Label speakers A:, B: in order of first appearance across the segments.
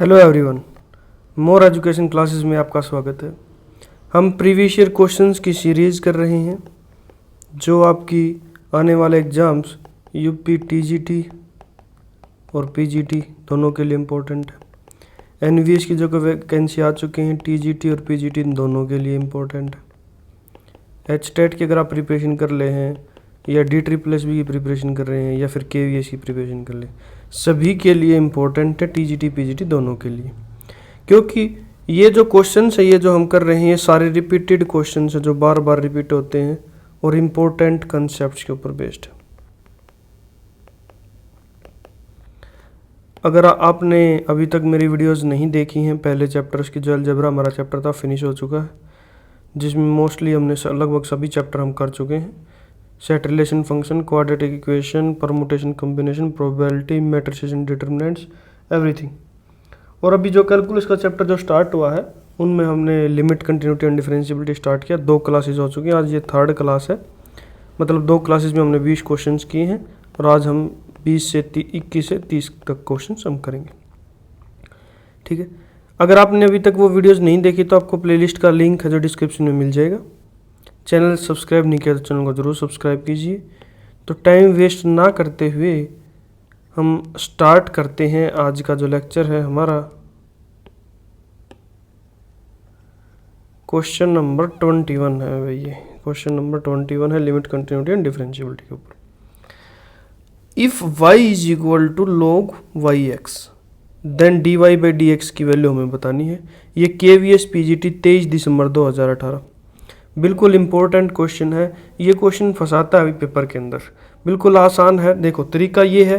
A: Hello everyone, more education classes में आपका स्वागत है। हम प्रीवियस ईयर क्वेश्चंस की सीरीज़ कर रहे हैं जो आपकी आने वाले एग्ज़ाम्स यूपी टीजीटी और पीजीटी दोनों के लिए इम्पोर्टेंट है। एनवीएस की जो वैकेंसी आ चुके हैं टीजीटी और पीजीटी इन दोनों के लिए इम्पोर्टेंट है। एचटेट की अगर आप प्रिपरेशन कर रहे हैं या DSSS की प्रिपरेशन कर रहे हैं या फिर KVS की प्रिपरेशन कर ले, सभी के लिए इम्पोर्टेंट है टीजीटी पीजीटी दोनों के लिए, क्योंकि ये जो क्वेश्चंस है ये जो हम कर रहे हैं ये सारे रिपीटेड क्वेश्चंस हैं जो बार बार रिपीट होते हैं और इम्पोर्टेंट कंसेप्ट्स के ऊपर बेस्ड है। अगर आपने अभी तक मेरी वीडियोस नहीं देखी हैं, पहले चैप्टर्स की जो अलजेब्रा हमारा चैप्टर था फिनिश हो चुका है, जिसमें मोस्टली हमने लगभग सभी चैप्टर हम कर चुके हैं। Set relation function, quadratic equation, permutation combination, probability, matrices determinants, everything. और अभी जो कैलकुलस का चैप्टर जो स्टार्ट हुआ है उनमें हमने limit, continuity and differentiability start किया। 2 क्लासेज हो चुकी हैं, आज ये 3rd क्लास है। मतलब 2 क्लासेज में हमने 20 क्वेश्चन किए हैं और आज हम 21 से 30 तक क्वेश्चन हम करेंगे। ठीक है, अगर आपने अभी तक वो वीडियोस नहीं देखी तो आपको प्लेलिस्ट का लिंक है जो डिस्क्रिप्शन में मिल जाएगा। चैनल सब्सक्राइब नहीं किया तो चैनल को ज़रूर सब्सक्राइब कीजिए। तो टाइम वेस्ट ना करते हुए हम स्टार्ट करते हैं। आज का जो लेक्चर है हमारा क्वेश्चन नंबर 21 है भाई, ये क्वेश्चन नंबर 21 है लिमिट, कंटिन्यूटी एंड डिफरेंशियबिलिटी के ऊपर। If y is equal to log yx then dy by dx की वैल्यू हमें बतानी है। ये KVS PGT 23 दिसंबर 2018, बिल्कुल इम्पोर्टेंट क्वेश्चन है। ये क्वेश्चन फंसाता है अभी पेपर के अंदर, बिल्कुल आसान है। देखो तरीका ये है,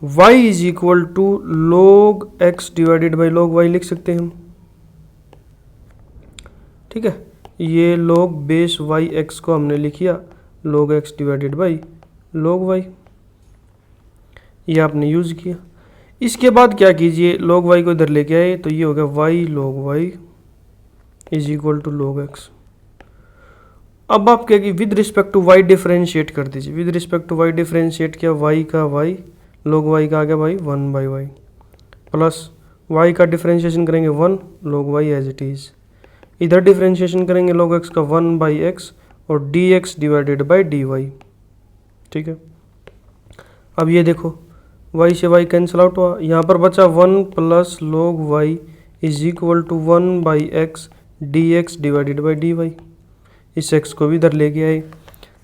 A: y is equal to log x divided by log y लिख सकते हैं हम। ठीक है, ये log बेस y x को हमने लिख लिया log x divided by log y, ये आपने यूज किया। इसके बाद क्या कीजिए, log y को इधर लेके आए तो ये हो गया y log y is equal to log x। अब आप क्या कि with respect to y differentiate कर दीजिए। With respect to y differentiate किया, y का y log y का आ गया भाई 1 बाई वाई, प्लस y का डिफरेंशिएशन करेंगे 1 log y as it is, इधर डिफरेंशिएशन करेंगे log x का 1 बाई x और dx डिवाइडेड बाई dy। ठीक है, अब ये देखो y से y कैंसिल आउट हुआ, यहाँ पर बचा 1 plus log y is equal to 1 by x dx divided by dy। इस x को भी इधर लेके आए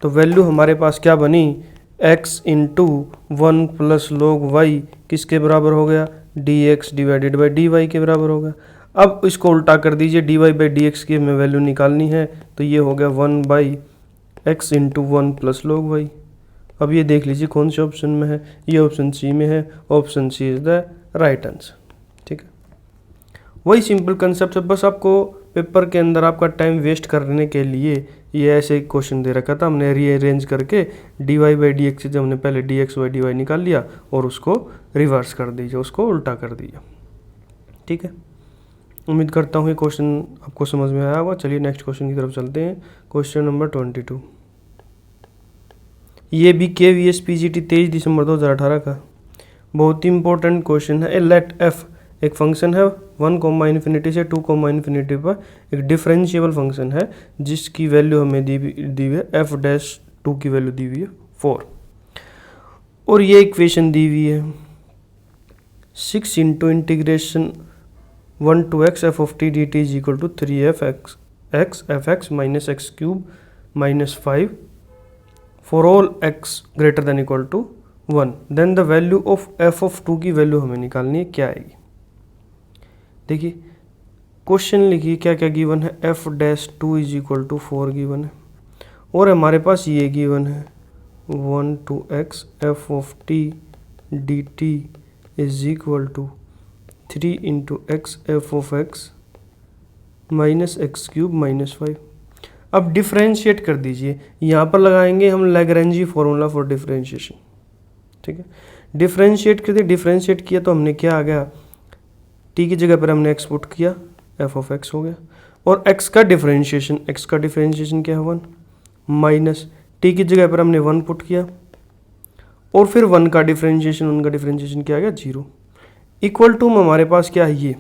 A: तो वैल्यू हमारे पास क्या बनी, x into 1 plus log y किसके बराबर हो गया, dx डिवाइडेड बाई dy के बराबर हो गया। अब इसको उल्टा कर दीजिए, dy बाई dx की हमें वैल्यू निकालनी है तो ये हो गया 1 by x into 1 plus log y। अब ये देख लीजिए कौन से ऑप्शन में है, ये ऑप्शन सी में है, option C is the right answer. ठीक है, वही सिंपल कंसेप्ट है, बस आपको पेपर के अंदर आपका टाइम वेस्ट करने के लिए ये ऐसे क्वेश्चन दे रखा था, हमने रीअरेंज करके dy बाई dx से जब हमने पहले dx बाई dy निकाल लिया और उसको रिवर्स कर दीजिए, उसको उल्टा कर दिया। ठीक है, उम्मीद करता हूँ ये क्वेश्चन आपको समझ में आया होगा। चलिए नेक्स्ट क्वेश्चन की तरफ चलते हैं, क्वेश्चन नंबर 22। ये भी KVS PGT 23 दिसंबर 2018 का बहुत ही इंपॉर्टेंट क्वेश्चन है। लेट f एक फंक्शन है 1, इन्फिनिटी से 2, इन्फिनिटी पर एक डिफरेंशिएबल फंक्शन है जिसकी वैल्यू हमें दी हुई है f'2 की वैल्यू दी हुई है 4, और ये इक्वेशन दी हुई है 6 into integration 1 to x f of t dt is equal to 3f x f x minus x cube minus 5 for all x greater than equal to 1। Then the value of f of 2 की वैल्यू हमें निकालनी है, क्या आएगी। देखिए question लिखिए क्या क्या गिवन है, f'2 is equal to 4 given है और हमारे पास ये गिवन है 1 to x f of t dt is equal to 3 into x f of x minus x cube minus 5। अब डिफरेंशिएट कर दीजिए, यहाँ पर लगाएंगे हम लैग्रेंजी फॉर्मूला फॉर डिफरेंशिएशन। ठीक है, डिफरेंशिएट कर दिए, डिफरेंशिएट किया तो हमने क्या आ गया, टी की जगह पर हमने एक्स पुट किया, एफ ऑफ एक्स हो गया, और एक्स का डिफरेंशिएशन क्या है 1, माइनस टी की जगह पर हमने 1 पुट किया और फिर 1 का डिफरेंशिएशन क्या आ गया 0। इक्वल टू में हमारे पास क्या है ये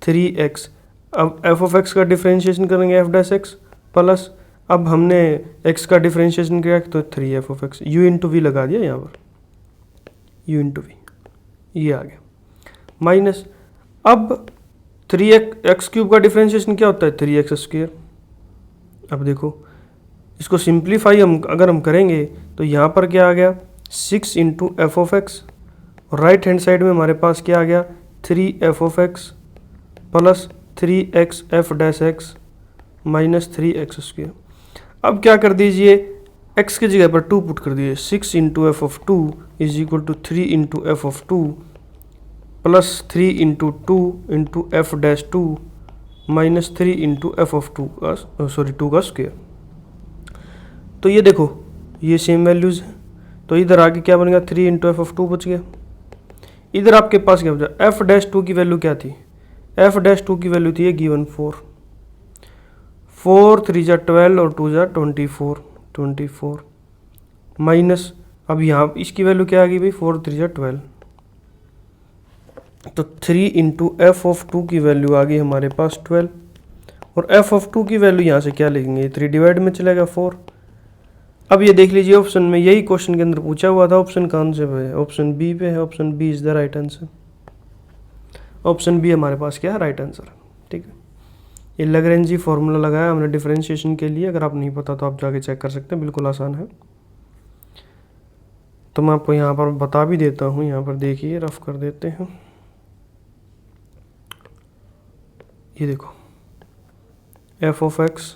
A: 3x। अब एफ ऑफ एक्स का डिफ्रेंशिएशन करेंगे एफ डैश एक्स प्लस, अब हमने x का डिफ्रेंशिएशन किया तो 3f of x, u into v लगा दिया यहाँ पर, u इंटू वी ये आ गया माइनस। अब 3x क्यूब का डिफ्रेंशिएशन क्या होता है 3x स्क्वायर। अब देखो इसको सिंप्लीफाई अगर हम करेंगे तो यहाँ पर क्या आ गया 6 इंटू एफ ऑफ एक्स, और राइट हैंड साइड में हमारे पास क्या आ गया 3f of x plus 3x F dash x minus 3x square. अब क्या कर दीजिए x की जगह पर 2 पुट कर दीजिए, 6 into f of 2 is equal to 3 into f of 2 plus 3 into 2 into f dash 2 minus 3 into f of 2 का स्क्वायर। तो ये देखो ये सेम वैल्यूज है, तो इधर आगे क्या बनेगा 3 इंटू एफ ऑफ 2 बच गया। इधर आपके पास क्या बचा एफ डैश 2 की वैल्यू क्या थी, एफ डैश 2 की वैल्यू थी गिवन 4 3 जा 12 और 2 जा 24 माइनस, अब यहाँ इसकी वैल्यू क्या आ गई भाई 4 3 जा 12, तो 3 इंटू एफ ऑफ 2 की वैल्यू आ गई हमारे पास 12, और एफ ऑफ 2 की वैल्यू यहाँ से क्या लिखेंगे 3 डिवाइड में चलेगा 4। अब ये देख लीजिए ऑप्शन में यही क्वेश्चन के अंदर पूछा हुआ था, ऑप्शन कौन से पे है, ऑप्शन बी पे है, option B is the right answer. Option B हमारे पास क्या है राइट आंसर। ठीक है, ये लैग्रेंजी फार्मूला लगाया हमने डिफरेंशिएशन के लिए, अगर आप नहीं पता तो आप जाके चेक कर सकते हैं, बिल्कुल आसान है। तो मैं आपको यहाँ पर बता भी देता हूँ, यहाँ पर देखिए रफ कर देते हैं। ये देखो f of x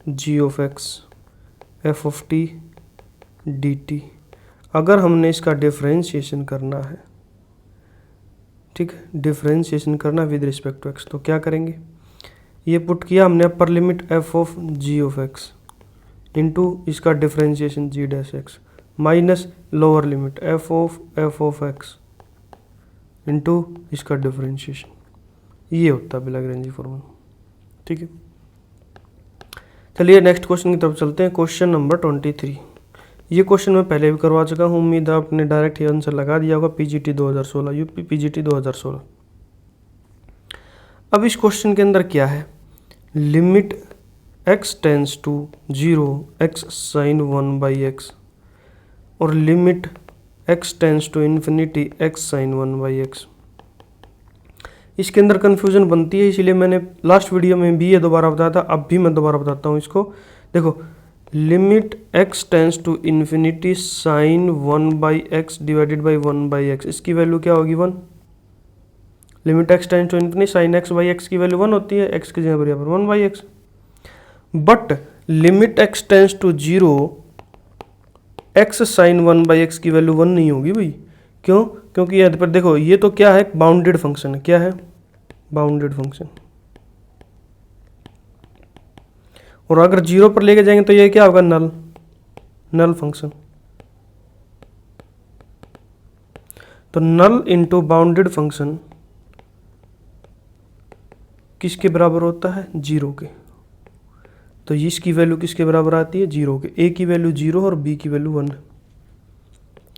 A: g of x f of t d t, अगर हमने इसका डिफरेंशिएशन करना है, ठीक है, डिफरेंशिएशन करना विद रिस्पेक्ट टू एक्स, तो क्या करेंगे, ये पुट किया हमने upper limit f of g of x into इसका differentiation g dash x minus lower limit f of x into इसका डिफरेंशिएशन, ये होता है लैग्रेंजी फॉर्मूला। ठीक है, चलिए नेक्स्ट क्वेश्चन की तरफ चलते हैं। क्वेश्चन नंबर 23, ये क्वेश्चन मैं पहले भी करवा चुका हूँ, उम्मीद है आपने डायरेक्ट ही आंसर लगा दिया होगा, पीजीटी 2016 यूपी पीजीटी 2016। अब इस क्वेश्चन के अंदर क्या है, limit x tends to 0 x sine 1/x और limit x tends to infinity x sine 1/x। इसके अंदर कन्फ्यूजन बनती है, इसलिए मैंने लास्ट वीडियो में भी ये दोबारा बताया था, अब भी मैं दोबारा बताता हूँ इसको। देखो limit x tends to infinity sine 1/x divided by 1/x, इसकी वैल्यू क्या होगी 1। Limit x tends to infinity sine x/x की वैल्यू 1 होती है, x की जगह पर 1/x। But limit x tends to 0 x sine 1/x की वैल्यू 1 नहीं होगी भाई, क्यों, क्योंकि यहाँ पर देखो ये तो क्या है बाउंडेड फंक्शन है, क्या है बाउंडेड फंक्शन, और अगर 0 पर लेके जाएंगे तो ये क्या होगा नल फंक्शन। तो नल इंटू बाउंडेड फंक्शन किसके बराबर होता है 0 के, तो इसकी वैल्यू किसके बराबर आती है 0 के, a की वैल्यू 0 और b की वैल्यू 1,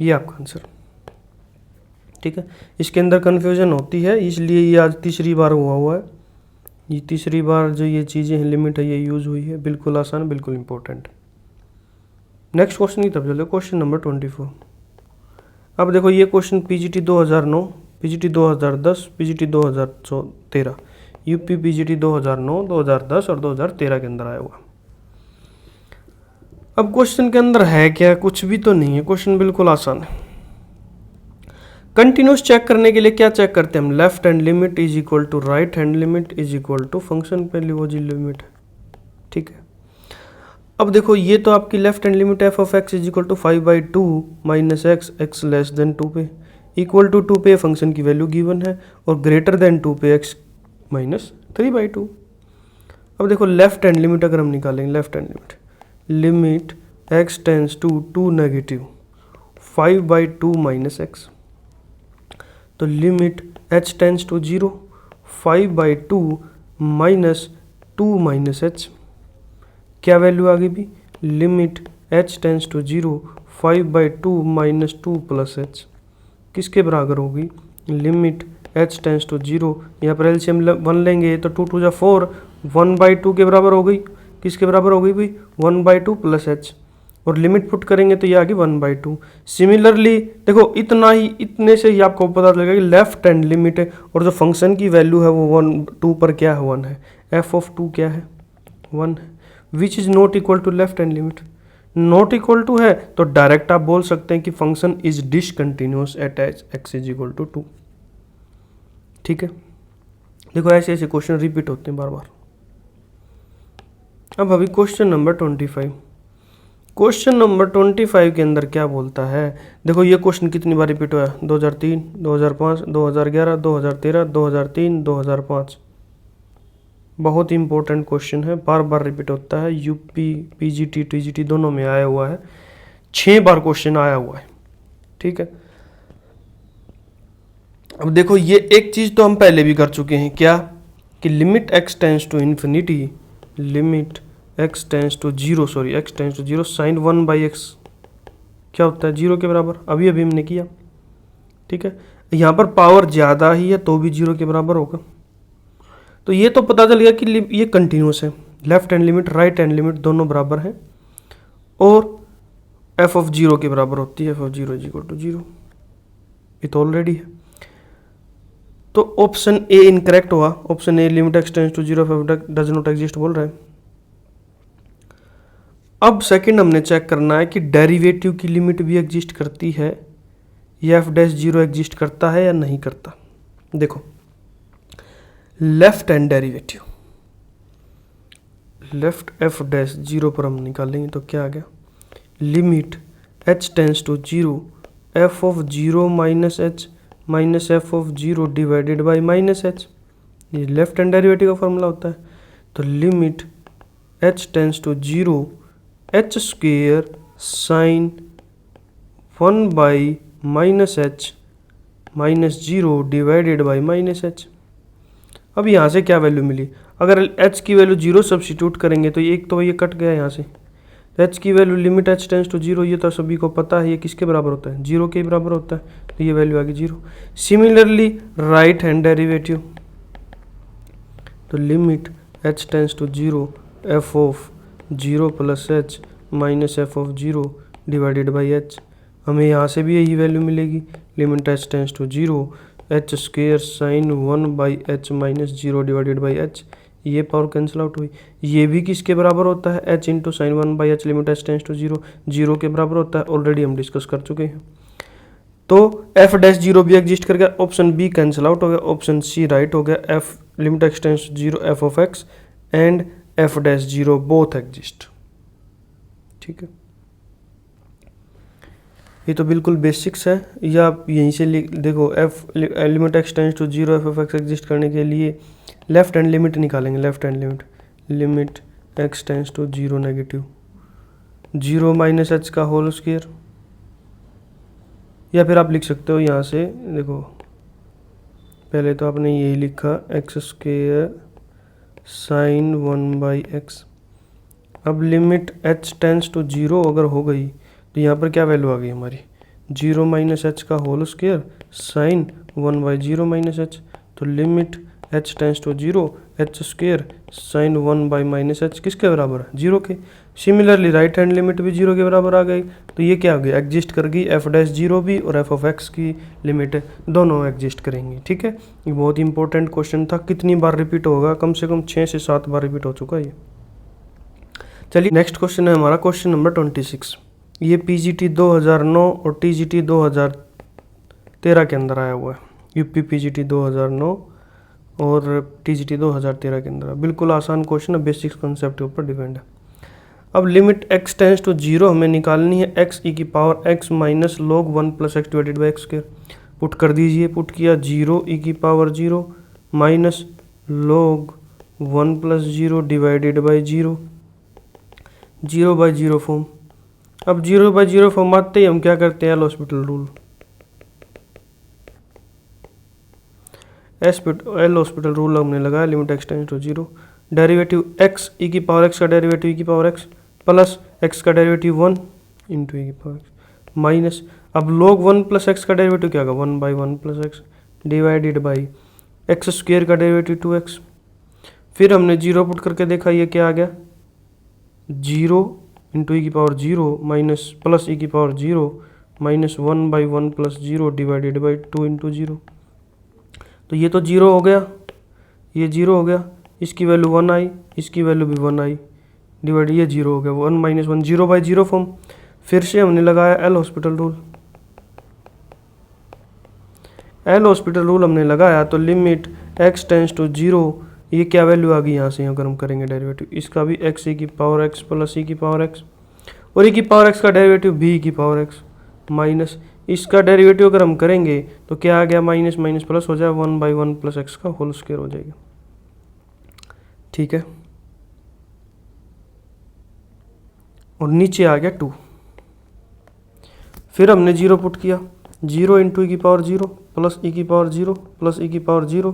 A: ये आपका आंसर। ठीक है, इसके अंदर कन्फ्यूजन होती है, इसलिए ये आज तीसरी बार हुआ है, ये तीसरी बार जो ये चीज़ें हैं लिमिट है ये यूज़ हुई है, बिल्कुल आसान बिल्कुल इंपॉर्टेंट। नेक्स्ट क्वेश्चन की तरफ चलो, क्वेश्चन नंबर 24। अब देखो ये question PGT 2009 PGT 2010 PGT 2013 UP PGT 2009 2010 और 2013 के अंदर आया हुआ। अब क्वेश्चन के अंदर है क्या, कुछ भी तो नहीं है, क्वेश्चन बिल्कुल आसान है। कंटिन्यूस चेक करने के लिए क्या चेक करते हैं हम, left hand limit is equal to right hand limit is equal to function पे लिवोजी लिमिट। ठीक है, अब देखो ये तो आपकी left hand limit f of x is equal to 5/2 minus x less than 2 पे इक्वल टू 2 पे फंक्शन की वैल्यू गिवन है, और ग्रेटर देन 2 पे एक्स माइनस 3/2। अब देखो लेफ्ट हैंड लिमिट अगर हम निकालेंगे, left hand limit x tends to 2 negative 5/2 minus x, तो limit h tends to 0 5/2 minus 2 minus h, क्या वैल्यू आ गई भी, limit h tends to 0 5/2 minus 2 plus h किसके बराबर होगी लिमिट h टेंस टू 0, यहाँ पर एलसीएम 1 लेंगे तो 2 2 जा 4, 1/2 के बराबर हो गई। किसके बराबर हो गई भाई? 1/2 प्लस h, और लिमिट पुट करेंगे तो ये आ गई 1/2। सिमिलरली देखो इतना ही, इतने से ही आपको पता लगेगा कि लेफ्ट हैंड लिमिट है, और जो फंक्शन की वैल्यू है वो 1 2 पर क्या है? 1 है। एफ ऑफ 2 क्या है? 1 है। Which is not equal to left hand limit. Not equal to है तो डायरेक्ट आप बोल सकते हैं कि function is discontinuous at x is equal to 2। ठीक है, देखो ऐसे ऐसे क्वेश्चन रिपीट होते हैं बार बार। अब अभी क्वेश्चन नंबर 25। क्वेश्चन नंबर 25 के अंदर क्या बोलता है? देखो ये क्वेश्चन कितनी बार रिपीट हुआ है? 2003, 2005, 2011, 2013, 2003, 2005। बहुत ही इंपॉर्टेंट क्वेश्चन है, बार बार रिपीट होता है। यूपी पीजीटी टीजीटी दोनों में आया हुआ है, 6 बार क्वेश्चन आया हुआ है। ठीक है, अब देखो ये एक चीज तो हम पहले भी कर चुके हैं, क्या? कि limit x tends to infinity, limit x tends to 0, sorry x tends to 0 sine 1/x क्या होता है? 0 के बराबर। अभी अभी हमने किया। ठीक है, यहाँ पर पावर ज़्यादा ही है तो भी 0 के बराबर होगा। तो ये तो पता चल गया कि ये कंटिन्यूस है, left hand limit right hand limit दोनों बराबर हैं, और एफ ऑफ 0 के बराबर होती है, f of 0 is equal to 0। ये तो ऑलरेडी है, तो ऑप्शन ए इनकरेक्ट हुआ। Option A limit x tends to 0 f does not exist बोल रहा है। अब सेकंड हमने चेक करना है कि डेरिवेटिव की लिमिट भी एग्जिस्ट करती है, या एफ डैश 0 एग्जिस्ट करता है या नहीं करता। देखो left hand derivative, left f dash 0 पर हम निकालेंगे तो क्या आ गया? Limit h tends to 0 f of 0 minus h minus f of 0 divided by minus h. ये लेफ्ट हैंड डेरिवेटिव का फॉर्मूला होता है। तो limit h tends to 0 h square sine 1 by minus h minus 0 divided by minus h. अब यहाँ से क्या value मिली? अगर h की वैल्यू 0 सब्स्टिट्यूट करेंगे तो एक तो ये कट गया यहाँ से। तो h की value limit h tends to 0, ये तो सभी को पता है, ये किसके बराबर होता है? 0 के बराबर होता है, तो ये वैल्यू आ गई 0। सिमिलरली राइट हैंड डेरिवेटिव, तो limit h tends to 0 f of 0 plus h minus f of 0 divided by h. हमें यहाँ से भी यही वैल्यू मिलेगी, limit h tends to 0 h square sine 1 by h minus 0 divided by h. ये power cancel out हुई। ये भी किसके बराबर होता है? h into sine 1 by h limit h tends to 0, 0 के बराबर होता है, ऑलरेडी हम डिस्कस कर चुके हैं। तो एफ डैश 0 भी एग्जिस्ट कर गया, ऑप्शन बी कैंसिल आउट हो गया, ऑप्शन सी राइट हो गया। F limit x tends to 0 f of x and f dash 0 both exist. ठीक है, ये तो बिल्कुल बेसिक्स है, या आप यहीं से देखो f limit x tends to 0 f of x exist करने के लिए लेफ्ट हैंड लिमिट निकालेंगे। Left hand limit, limit x tends to 0 negative 0 minus h का होल स्क्वायर, या फिर आप लिख सकते हो यहाँ से, देखो पहले तो आपने यही लिखा x square sine 1 by x. अब लिमिट एच टेंस टू 0 अगर हो गई तो यहाँ पर क्या वैल्यू आ गई हमारी? 0 माइनस एच का whole square sine 1 by 0 minus h. तो limit h tends to 0 h square sine 1 by minus h किसके बराबर है? 0 के। सिमिलरली राइट हैंड लिमिट भी 0 के बराबर आ गई, तो ये क्या हो गई? एग्जिस्ट कर गई। एफ डैश 0 भी और एफ ऑफ एक्स की लिमिट दोनों एग्जिस्ट करेंगी। ठीक है, ये बहुत इंपॉर्टेंट क्वेश्चन था। कितनी बार रिपीट होगा? कम से कम 6 से 7 बार रिपीट हो चुका है ये। चलिए नेक्स्ट क्वेश्चन है हमारा क्वेश्चन नंबर 26। ये पीजीटी 2009 और टीजीटी 2013 के अंदर आया हुआ है। यूपी पीजीटी 2009 और टीजीटी 2013 के अंदर। बिल्कुल आसान क्वेश्चन है, बेसिक्स कॉन्सेप्ट के ऊपर डिपेंड है। अब लिमिट एक्स टेंस टू 0 हमें निकालनी है, एक्स ई की power x minus log 1 plus x divided by x square. Put कर दीजिए, पुट किया 0 ई की power 0 minus log 1 plus 0 divided by 0, 0 by 0 form. अब 0 बाई 0 फॉर्म आते ही हम क्या करते हैं? L hospital rule. L hospital rule हमने लगाया, limit x tends to 0 derivative x e की पावर एक्स का डेरिवेटिव ई की पावर एक्स प्लस एक्स का डेरिवेटिव 1 इंटू ई की पावर एक्स माइनस, अब log 1 प्लस एक्स का डेरिवेटिव क्या होगा? 1 by 1 plus x divided by x square का डेरिवेटिव 2x। फिर हमने जीरो पुट करके देखा, ये क्या आ गया, 0 इंटू ई की पावर 0 माइनस प्लस ई की power 0 minus 1/1 plus 0 divided by 2 into 0। तो ये तो 0 हो गया, ये 0 हो गया, इसकी वैल्यू 1 आई, इसकी वैल्यू भी 1 आई, डिवाइड ये 0 हो गया, 1 माइनस 1 0/0 फॉर्म। फिर से हमने लगाया L hospital rule. L hospital rule हमने लगाया तो लिमिट x टेंस टू 0, ये क्या वैल्यू आ गई यहाँ से, अगर हम करेंगे डेरिवेटिव इसका भी x e की पावर x प्लस e की पावर x, और e की पावर x का डेरिवेटिव भी e की पावर x माइनस इसका डेरिवेटिव अगर हम करेंगे तो क्या आ गया, माइनस माइनस प्लस हो जाए 1/1 प्लस x का होल स्क्वायर हो जाएगा। ठीक है, और नीचे आ गया 2। फिर हमने 0 पुट किया, 0 इंटू ई की पावर 0 प्लस ई की पावर 0 प्लस ई की पावर 0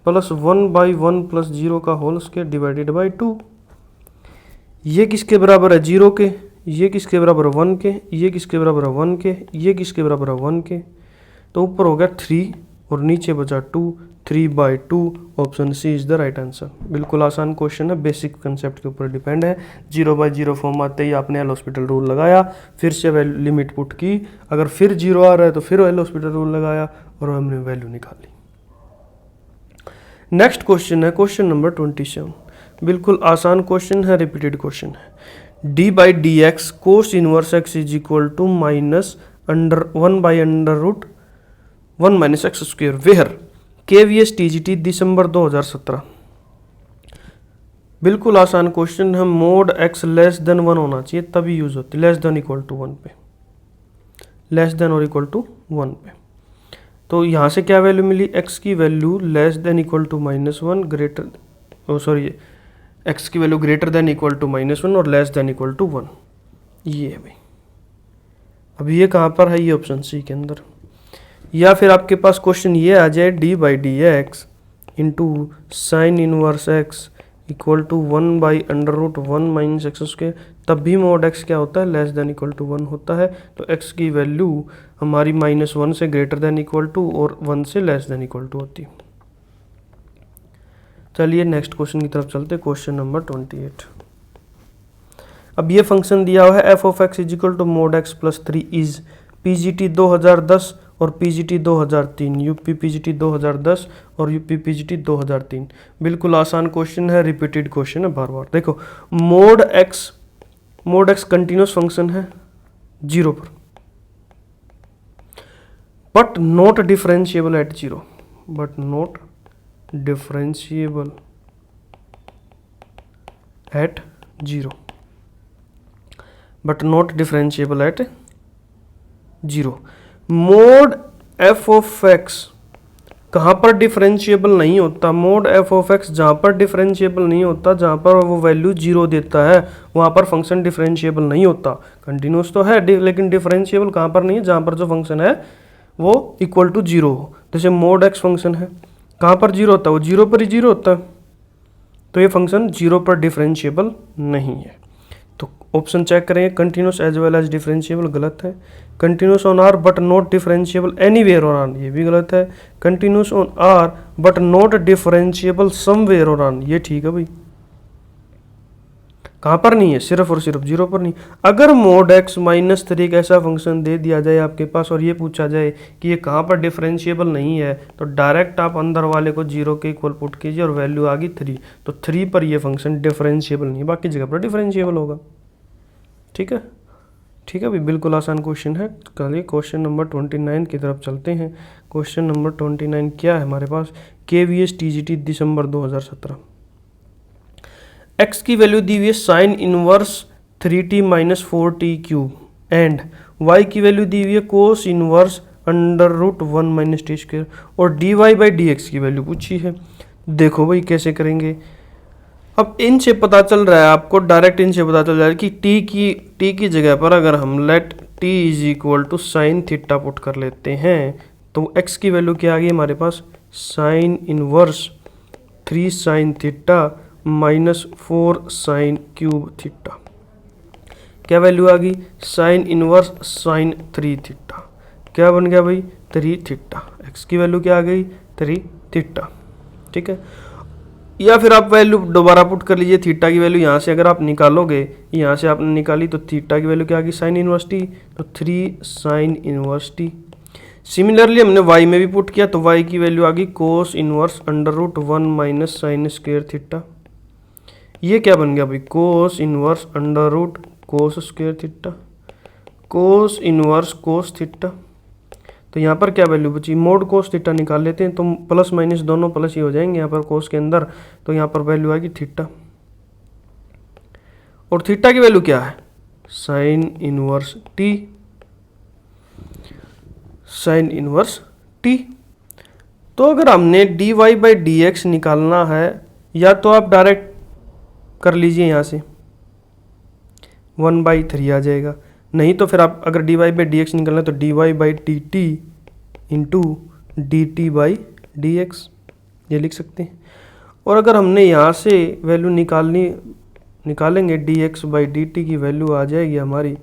A: प्लस 1/1 प्लस 0 का होल स्क्वायर डिवाइडेड बाई 2। ये किसके बराबर है, 0 के, ये किसके बराबर है 1 के, ये किसके बराबर है 1 के, ये किसके बराबर है 1 के। तो ऊपर हो गया 3 और नीचे बचा 2, 3/2। Option C is the right answer. बिल्कुल आसान क्वेश्चन है, बेसिक कंसेप्ट के ऊपर डिपेंड है। 0/0 फॉर्म आते ही आपने एल हॉस्पिटल रूल लगाया, फिर से लिमिट पुट की, अगर फिर 0 आ रहा है तो फिर एल हॉस्पिटल रूल लगाया और हमने वैल्यू निकाली। नेक्स्ट क्वेश्चन है क्वेश्चन नंबर 27। बिल्कुल आसान क्वेश्चन है, रिपीटेड क्वेश्चन है। d/dx cos inverse x is equal to minus √1 minus x square where KVS TGT December 2017। बिल्कुल आसान क्वेश्चन है, मोड x लेस देन 1 होना चाहिए तभी यूज होती, लेस देन इक्वल टू 1 पे, लेस देन और इक्वल टू 1 पे। तो यहाँ से क्या वैल्यू मिली, x की value less than equal to -1 greater sorry x की value greater than equal to -1 और लेस देन इक्वल टू 1, ये है भाई। अब ये कहाँ पर है, ये ऑप्शन सी के अंदर। या फिर आपके पास क्वेश्चन ये आ जाए d/dx into sine inverse x equal to 1/√1 minus x square, तब भी मोड x क्या होता है, लेस देन इक्वल टू 1 होता है। तो x की वैल्यू हमारी -1 से ग्रेटर देन इक्वल टू और 1 से लेस देन इक्वल टू होती है। चलिए नेक्स्ट क्वेश्चन की तरफ चलते, क्वेश्चन नंबर 28। अब ये फंक्शन दिया हुआ है f(x) is equal to mod x plus 3 is PGT 2010 और PGT 2003, यूपी PGT 2010 और यूपी PGT 2003। बिल्कुल आसान क्वेश्चन है, रिपीटेड क्वेश्चन है बार बार। देखो मोड x कंटिन्यूस फंक्शन है 0 पर, but not differentiable eight 0, but not differentiable eight 0, but not differentiable eight 0। Mode f(x) कहाँ पर डिफरेंशिएबल नहीं होता, मोड f(x) जहाँ पर डिफरेंशिएबल नहीं होता, जहाँ पर वो वैल्यू 0 देता है वहाँ पर फंक्शन डिफरेंशिएबल नहीं होता। कंटिन्यूस तो है लेकिन डिफरेंशिएबल कहाँ पर नहीं है, जहाँ पर जो फंक्शन है वो इक्वल टू 0 हो। जैसे मोड x फंक्शन है, कहाँ पर 0 होता है, वो 0 पर ही 0 होता है, तो ये फंक्शन 0 पर डिफरेंशिएबल नहीं है। तो ऑप्शन चेक करेंगे, continuous as well as differentiable गलत है, continuous on R but not differentiable anywhere on R, ये भी गलत है, continuous on R but not differentiable somewhere on R, ये ठीक है भाई। कहाँ पर नहीं है, सिर्फ और सिर्फ 0 पर नहीं। अगर मोड x -3 एक ऐसा फंक्शन दे दिया जाए आपके पास और ये पूछा जाए कि ये कहाँ पर डिफरेंशिएबल नहीं है, तो डायरेक्ट आप अंदर वाले को 0 के इक्वल पुट कीजिए और वैल्यू आ गई 3, तो 3 पर ये फंक्शन डिफरेंशिएबल नहीं है, बाकी जगह पर डिफरेंशिएबल होगा। ठीक है, ठीक है भाई, बिल्कुल आसान क्वेश्चन है। चलिए क्वेश्चन नंबर 29 की तरफ चलते हैं। क्वेश्चन नंबर 29 क्या है हमारे पास, KVS TGT दिसंबर 2017। x की वैल्यू दी हुई है sine inverse 3t minus 4t cube and y की वैल्यू दी हुई है cos inverse √1 minus T square और dy/dx की वैल्यू पूछी है। देखो भाई कैसे करेंगे। अब इनसे पता चल रहा है आपको, डायरेक्ट इनसे पता चल रहा है कि t की जगह पर अगर हम let t is equal to sine theta put कर लेते हैं तो x की वैल्यू क्या आ गई हमारे पास, sine inverse 3 sine theta minus 4 sine cube theta. क्या वैल्यू आ गई, साइन इनवर्स साइन 3 थीटा। क्या बन गया भाई 3 थीटा, एक्स की वैल्यू क्या आ गई 3 थीटा। ठीक है, या फिर आप वैल्यू दोबारा पुट कर लीजिए, थीटा की वैल्यू यहाँ से अगर आप निकालोगे, यहाँ से आपने निकाली तो थीटा की वैल्यू क्या आ गई साइन इनवर्स टी, तो 3 साइन इनवर्स टी। सिमिलरली हमने y में भी पुट किया तो y की वैल्यू आ गई cos inverse √1 minus sine square theta. ये क्या बन गया भाई cos inverse √ cos square theta, cos inverse cos theta. तो यहाँ पर क्या वैल्यू बची, मोड कोस थीटा निकाल लेते हैं तो प्लस माइनस दोनों प्लस ही हो जाएंगे यहाँ पर कोस के अंदर, तो यहाँ पर वैल्यू आएगी थीटा। और थीटा की वैल्यू क्या है sine inverse T, sine inverse T. तो अगर हमने dy/dx निकालना है, या तो आप डायरेक्ट कर लीजिए यहाँ से 1/3 आ जाएगा, नहीं तो फिर आप अगर dy/dx निकालना है तो dy/dt इंटू dt/dx ये लिख सकते हैं। और अगर हमने यहाँ से वैल्यू निकालेंगे dx/dt की वैल्यू आ जाएगी हमारी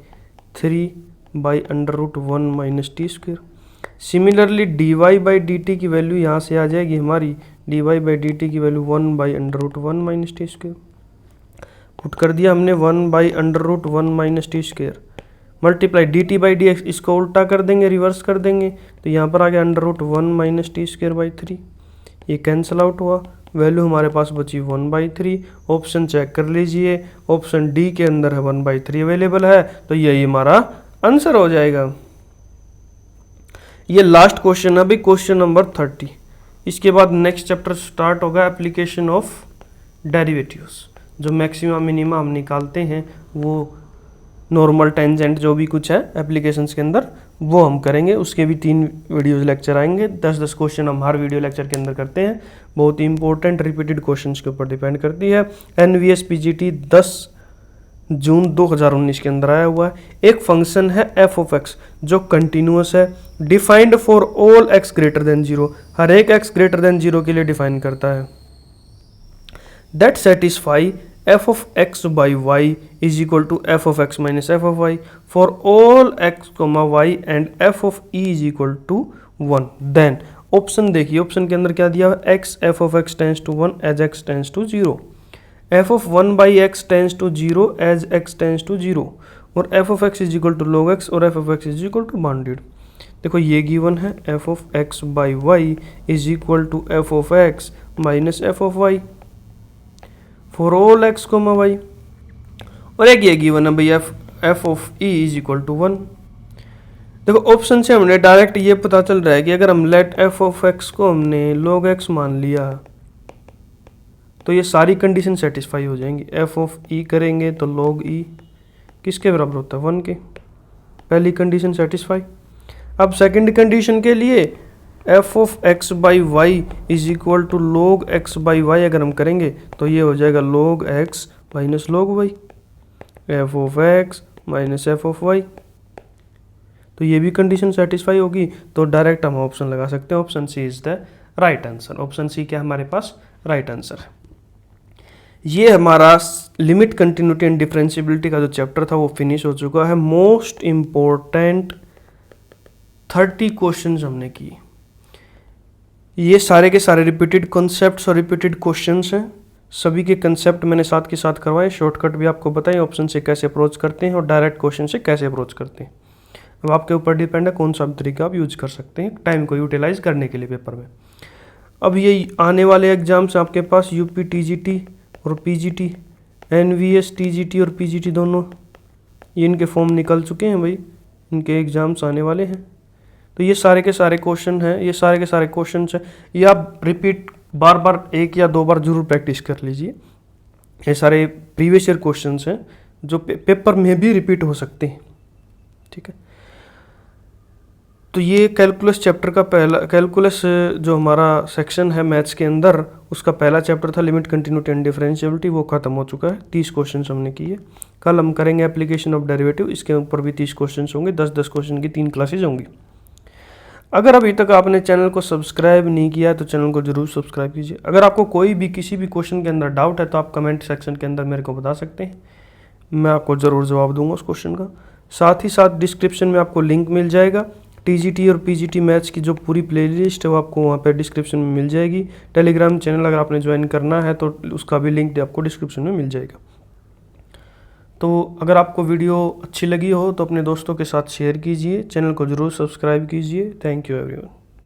A: 3/√1 minus T square. Similarly dy/dt की वैल्यू यहाँ से आ जाएगी हमारी dy/dt की value 1/√1 minus T square. Put कर दिया हमने 1/√1 minus T square multiply dt/dx, इसको उल्टा कर देंगे रिवर्स कर देंगे तो यहाँ पर आ गया √1 माइनस टी स्क्वायर बाई 3, ये कैंसिल आउट हुआ, वैल्यू हमारे पास बची 1/3। ऑप्शन चेक कर लीजिए, ऑप्शन डी के अंदर है 1/3 अवेलेबल है, तो यही हमारा आंसर हो जाएगा। ये लास्ट क्वेश्चन है भाई, क्वेश्चन नंबर 30। इसके बाद नेक्स्ट चैप्टर स्टार्ट होगा एप्लीकेशन ऑफ डेरिवेटिव्स, जो मैक्सिमा मिनिमा हम निकालते हैं वो नॉर्मल टेंजेंट जो भी कुछ है एप्लीकेशंस के अंदर वो हम करेंगे। उसके भी 3 वीडियोस लेक्चर आएंगे, 10-10 क्वेश्चन हम हर वीडियो लेक्चर के अंदर करते हैं। बहुत ही इंपॉर्टेंट रिपीटेड क्वेश्चंस के ऊपर डिपेंड करती है। NVS PGT 10 जून 2019 के अंदर आया हुआ है। एक फंक्शन है f ऑफ x जो कंटिन्यूस है, defined for all x greater then 0, हर एक x ग्रेटर देन 0 के लिए डिफाइन करता है। That satisfy f of x by y is equal to f of x minus f of y for all x, y and f of e is equal to 1। Then option देखिए, option के अंदर क्या दिया है x f of x tends to 1 as x tends to 0, f of 1 by x tends to 0 as x tends to 0, और f of x is equal to log x और f of x is equal to bounded. देखो ये given है f of x by y is equal to f of x minus f of y for all x comma y, और एक ये given है भैया f of e is equal to 1। देखो option से हमने डायरेक्ट ये पता चल रहा है कि अगर हम लेट एफ ऑफ एक्स को हमने लॉग एक्स मान लिया तो ये सारी कंडीशन सेटिस्फाई हो जाएंगी। एफ ऑफ ई करेंगे तो लॉग ई किसके बराबर होता है 1 के, पहली कंडीशन सेटिस्फाई। अब सेकंड कंडीशन के लिए f of x by y is equal to log x by y अगर हम करेंगे तो ये हो जाएगा log x minus log y, f of x minus f of y, तो ये भी कंडीशन सेटिस्फाई होगी। तो डायरेक्ट हम ऑप्शन लगा सकते हैं, option C is the right answer. Option C क्या हमारे पास राइट आंसर है। ये हमारा लिमिट कंटिन्यूटी एंड डिफरेंशिएबिलिटी का जो चैप्टर था वो फिनिश हो चुका है। मोस्ट इंपॉर्टेंट 30 क्वेश्चंस हमने किए, ये सारे के सारे रिपीटेड कॉन्सेप्ट्स और रिपीटेड क्वेश्चंस हैं। सभी के कंसेप्ट मैंने साथ के साथ करवाए, शॉर्टकट भी आपको बताएं ऑप्शन से कैसे अप्रोच करते हैं और डायरेक्ट क्वेश्चन से कैसे अप्रोच करते हैं। अब आपके ऊपर डिपेंड है कौन सा तरीका आप यूज कर सकते हैं टाइम को यूटिलाइज करने के लिए पेपर में। अब ये आने वाले एग्जाम्स आपके पास यूपी TGT और PGT, NVS TGT और PGT दोनों, ये इनके फॉर्म निकल चुके हैं भाई, इनके एग्जाम्स आने वाले हैं। तो ये सारे के सारे क्वेश्चन हैं, ये सारे के सारे क्वेश्चन हैं, ये आप रिपीट बार बार 1 या 2 बार जरूर प्रैक्टिस कर लीजिए। ये सारे प्रीवियस ईयर क्वेश्चन हैं जो पेपर में भी रिपीट हो सकते हैं, ठीक है। तो ये कैलकुलस चैप्टर का पहला, कैलकुलस जो हमारा सेक्शन है मैथ्स के अंदर उसका पहला चैप्टर था लिमिट कंटिन्यूटी एंड डिफरेंशिएबिलिटी, वो खत्म हो चुका है। 30 क्वेश्चन हमने किए। कल हम करेंगे एप्लीकेशन ऑफ डेरिवेटिव, इसके ऊपर भी 30 क्वेश्चन होंगे, 10-10 क्वेश्चन की 3 क्लासेज होंगी। अगर अभी तक आपने चैनल को सब्सक्राइब नहीं किया तो चैनल को जरूर सब्सक्राइब कीजिए। अगर आपको कोई भी किसी भी क्वेश्चन के अंदर डाउट है तो आप कमेंट सेक्शन के अंदर मेरे को बता सकते हैं, मैं आपको ज़रूर जवाब दूंगा उस क्वेश्चन का। साथ ही साथ डिस्क्रिप्शन में आपको लिंक मिल जाएगा टीजीटी और पीजीटी मैथ्स की जो पूरी प्लेलिस्ट है वो आपको वहाँ पे डिस्क्रिप्शन में मिल जाएगी। टेलीग्राम चैनल अगर आपने ज्वाइन करना है तो उसका भी लिंक आपको डिस्क्रिप्शन में मिल जाएगा। तो अगर आपको वीडियो अच्छी लगी हो तो अपने दोस्तों के साथ शेयर कीजिए, चैनल को ज़रूर सब्सक्राइब कीजिए। Thank you everyone.